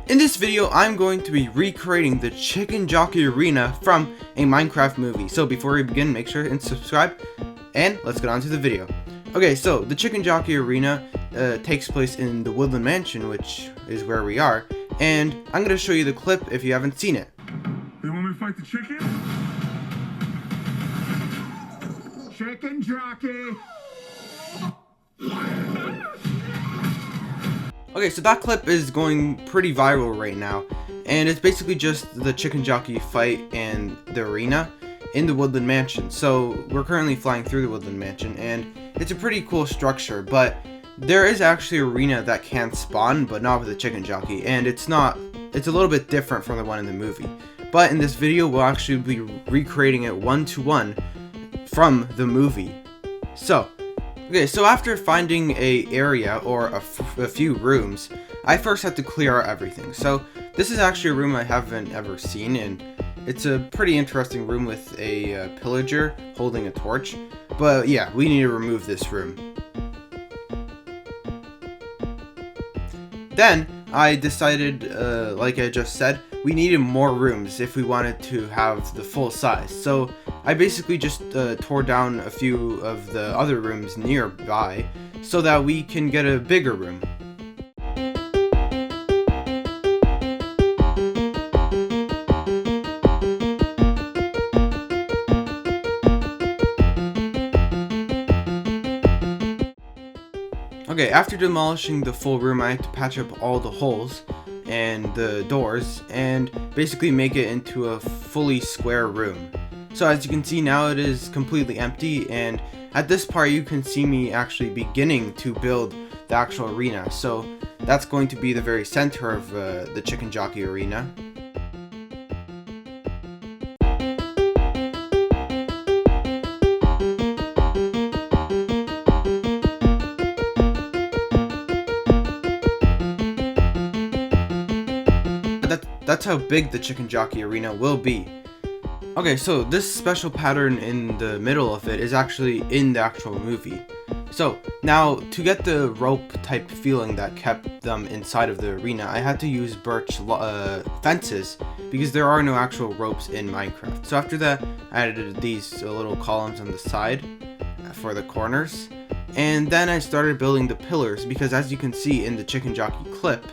In this video, I'm going to be recreating the Chicken Jockey Arena from a Minecraft movie. So before we begin, make sure and subscribe, and let's get on to the video. Okay, so the Chicken Jockey Arena takes place in the Woodland Mansion, which is where we are, and I'm going to show you the clip if you haven't seen it. You want me to fight the chicken? Chicken Jockey! Okay, so that clip is going pretty viral right now, and it's basically just the Chicken Jockey fight and the arena in the Woodland Mansion. So we're currently flying through the Woodland Mansion, and it's a pretty cool structure, but there is actually an arena that can spawn, but not with the Chicken Jockey, and it's a little bit different from the one in the movie. But in this video, we'll actually be recreating it one-to-one from the movie. Okay, so after finding a area or a few rooms, I first had to clear out everything. So this is actually a room I haven't ever seen, and it's a pretty interesting room with a pillager holding a torch. But yeah, we need to remove this room. Then I decided, like I just said, we needed more rooms if we wanted to have the full size. So I basically just tore down a few of the other rooms nearby so that we can get a bigger room. Okay, after demolishing the full room, I had to patch up all the holes and the doors and basically make it into a fully square room. So as you can see now, it is completely empty, and at this part you can see me actually beginning to build the actual arena. So that's going to be the very center of the Chicken Jockey Arena. That's how big the Chicken Jockey Arena will be. Okay, so this special pattern in the middle of it is actually in the actual movie. So now, to get the rope type feeling that kept them inside of the arena, I had to use birch fences because there are no actual ropes in Minecraft. So after that, I added these little columns on the side for the corners, and then I started building the pillars because, as you can see in the Chicken Jockey clip,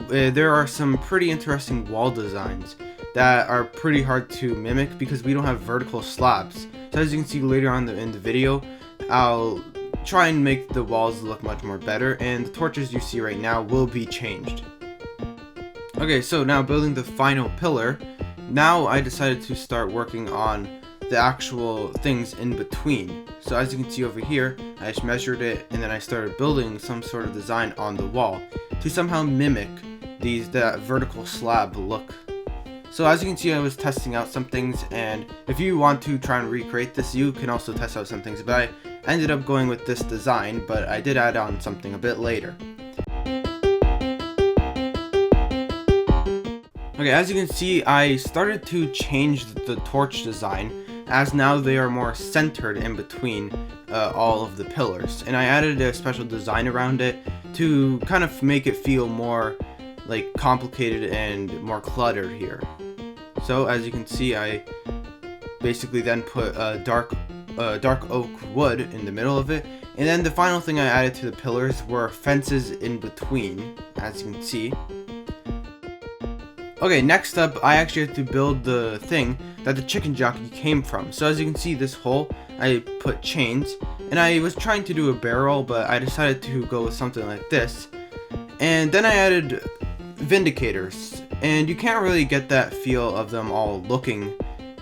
there are some pretty interesting wall designs that are pretty hard to mimic because we don't have vertical slabs. So as you can see later on in the video, I'll try and make the walls look much more better, and the torches you see right now will be changed. Okay, so now building the final pillar, now I decided to start working on the actual things in between. So as you can see over here, I just measured it, and then I started building some sort of design on the wall to somehow mimic that vertical slab look. So as you can see, I was testing out some things, and if you want to try and recreate this, you can also test out some things, but I ended up going with this design, but I did add on something a bit later. Okay, as you can see, I started to change the torch design, as now they are more centered in between all of the pillars, and I added a special design around it to kind of make it feel more like complicated and more cluttered here. So as you can see, I basically then put dark oak wood in the middle of it, and then the final thing I added to the pillars were fences in between, as you can see. Okay, next up, I actually had to build the thing that the Chicken Jockey came from. So as you can see, this hole, I put chains, and I was trying to do a barrel, but I decided to go with something like this. And then I added vindicators, and you can't really get that feel of them all looking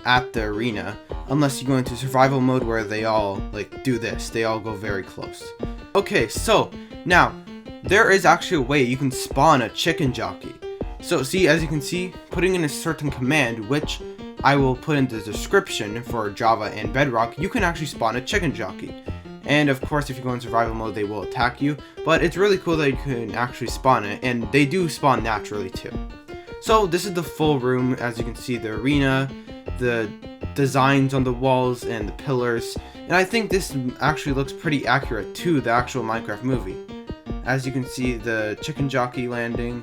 at the arena unless you go into survival mode, where they all do this. They all go very close. Okay, so now there is actually a way you can spawn a Chicken Jockey. So see, as you can see, putting in a certain command, which I will put in the description for Java and Bedrock, you can actually spawn a Chicken Jockey. And of course, if you go in survival mode, they will attack you, but it's really cool that you can actually spawn it, and they do spawn naturally too. So this is the full room. As you can see, the arena, the designs on the walls, and the pillars, and I think this actually looks pretty accurate to the actual Minecraft movie. As you can see, the Chicken Jockey landing,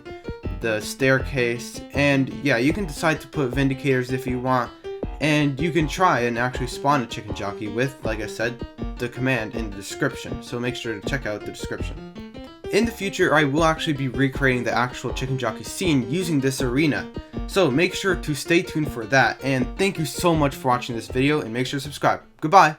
the staircase, and yeah, you can decide to put vindicators if you want, and you can try and actually spawn a chicken jockey with, like I said, the command in the description, so make sure to check out the description. In the future, I will actually be recreating the actual chicken jockey scene using this arena, so make sure to stay tuned for that, and thank you so much for watching this video, and make sure to subscribe. Goodbye!